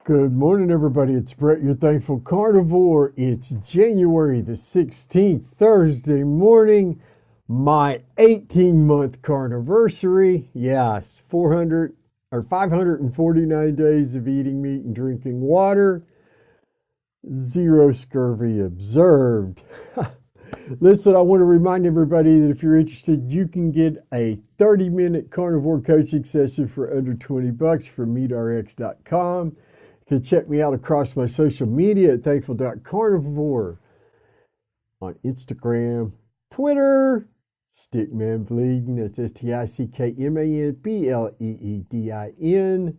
Good morning, everybody. It's Brett, your thankful carnivore. It's January the 16th, Thursday morning, my 18-month carniversary. Yes, 400 or 549 days of eating meat and drinking water. Zero scurvy observed. Listen, I want to remind everybody that if you're interested, you can get a 30-minute carnivore coaching session for under $20 from meatrx.com. You can check me out across my social media at thankful.carnivore on Instagram, Twitter, Stickman Bleeding, that's STICKMANBLEEDIN,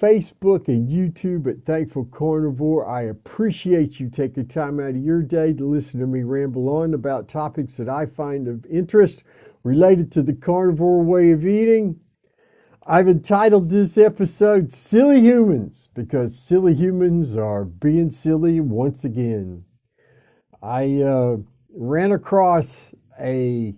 Facebook and YouTube at Thankful Carnivore. I appreciate you taking time out of your day to listen to me ramble on about topics that I find of interest related to the carnivore way of eating. I've entitled this episode Silly Humans because silly humans are being silly once again. I ran across a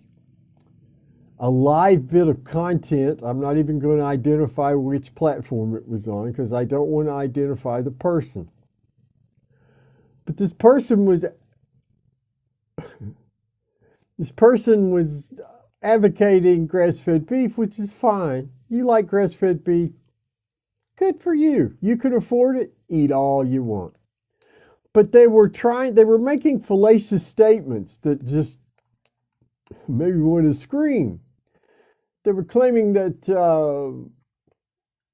live bit of content. I'm not even going to identify which platform it was on because I don't want to identify the person. But this person was advocating grass-fed beef, which is fine. You like grass-fed beef? Good for you. You can afford it. Eat all you want. But they were making fallacious statements that just made me want to scream. They were claiming that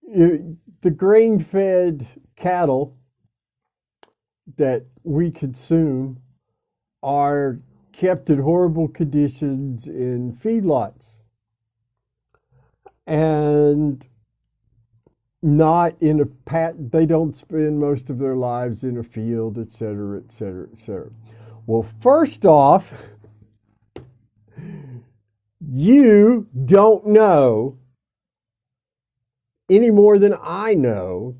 the grain-fed cattle that we consume are kept in horrible conditions in feedlots and not in they don't spend most of their lives in a field, etc., etc., etc. Well, first off, you don't know any more than I know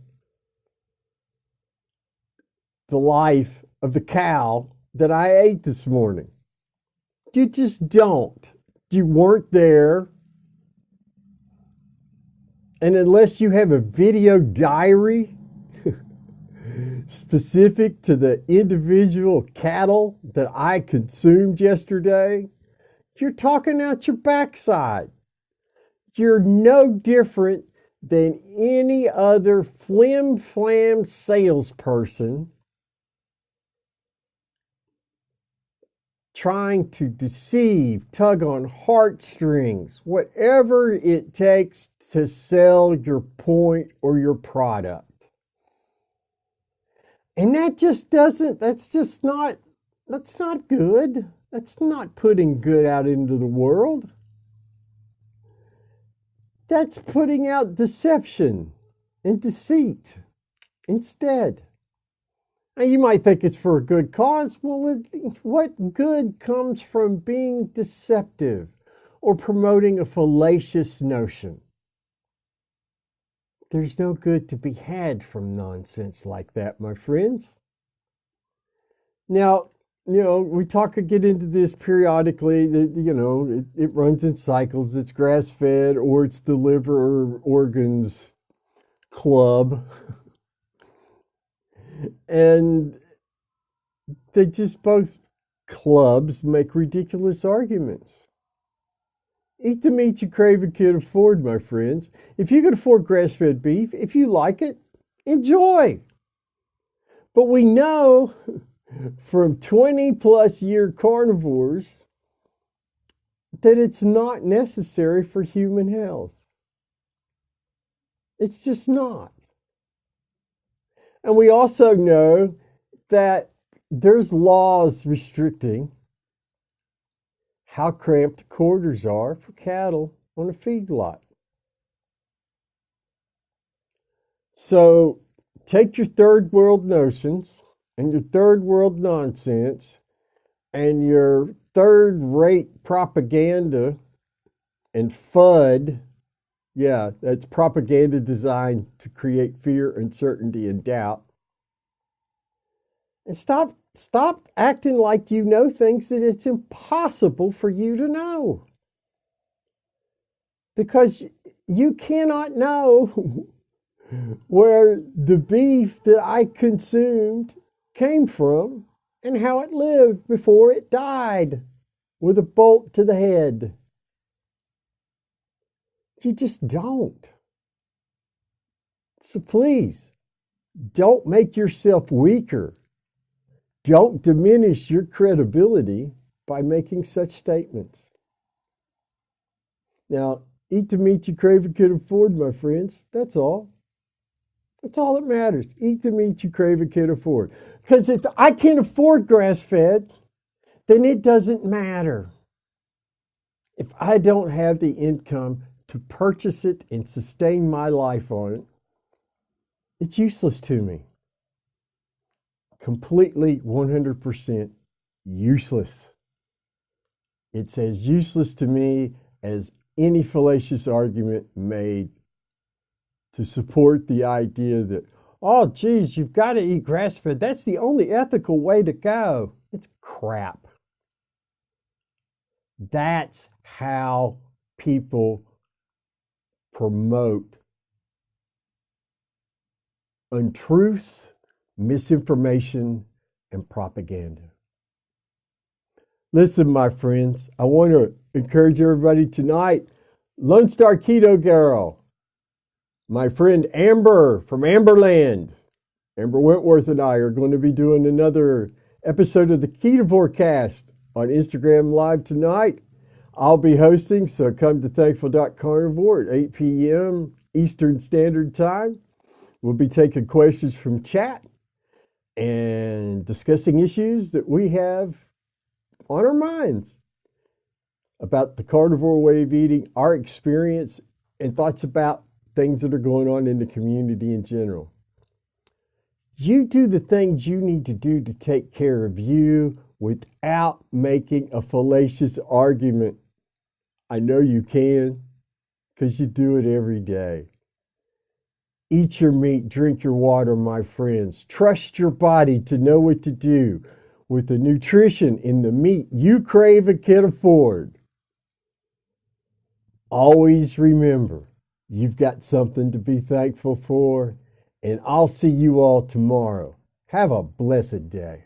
the life of the cow that I ate this morning. You just don't. You weren't there. And unless you have a video diary specific to the individual cattle that I consumed yesterday, you're talking out your backside. You're no different than any other flim-flam salesperson trying to deceive, tug on heartstrings, whatever it takes to sell your point or your product. And that's not good. That's not putting good out into the world. That's putting out deception and deceit instead. Now, you might think it's for a good cause. Well, what good comes from being deceptive or promoting a fallacious notion? There's no good to be had from nonsense like that, my friends. Now, we get into this periodically. It runs in cycles. It's grass-fed or it's the liver organs club. And they just both clubs make ridiculous arguments. Eat the meat you crave and can afford, my friends. If you can afford grass-fed beef, if you like it, enjoy. But we know from 20-plus year carnivores that it's not necessary for human health. It's just not. And we also know that there's laws restricting how cramped quarters are for cattle on a feedlot. So take your third world notions and your third world nonsense and your third rate propaganda and FUD. Yeah, that's propaganda designed to create fear, uncertainty, and doubt. And stop acting like you know things that it's impossible for you to know. Because you cannot know where the beef that I consumed came from and how it lived before it died with a bolt to the head. You just don't. So please, don't make yourself weaker. Don't diminish your credibility by making such statements. Now, eat the meat you crave and can afford, my friends. That's all. That's all that matters. Eat the meat you crave and can afford. Because if I can't afford grass fed, then it doesn't matter. If I don't have the income to purchase it and sustain my life on it, it's useless to me. Completely 100% useless. It's as useless to me as any fallacious argument made to support the idea that, oh, geez, you've got to eat grass fed. That's the only ethical way to go. It's crap. That's how people promote untruths, misinformation, and propaganda. Listen, my friends, I want to encourage everybody tonight. Lone Star Keto Girl, my friend Amber from Amberland, Amber Wentworth, and I are going to be doing another episode of the Carnivore Cast on Instagram Live tonight. I'll be hosting, so come to thankful.carnivore at 8 p.m. Eastern Standard Time. We'll be taking questions from chat and discussing issues that we have on our minds about the carnivore way of eating, our experience, and thoughts about things that are going on in the community in general. You do the things you need to do to take care of you without making a fallacious argument. I know you can, because you do it every day. Eat your meat, drink your water, my friends. Trust your body to know what to do with the nutrition in the meat you crave and can afford. Always remember, you've got something to be thankful for, and I'll see you all tomorrow. Have a blessed day.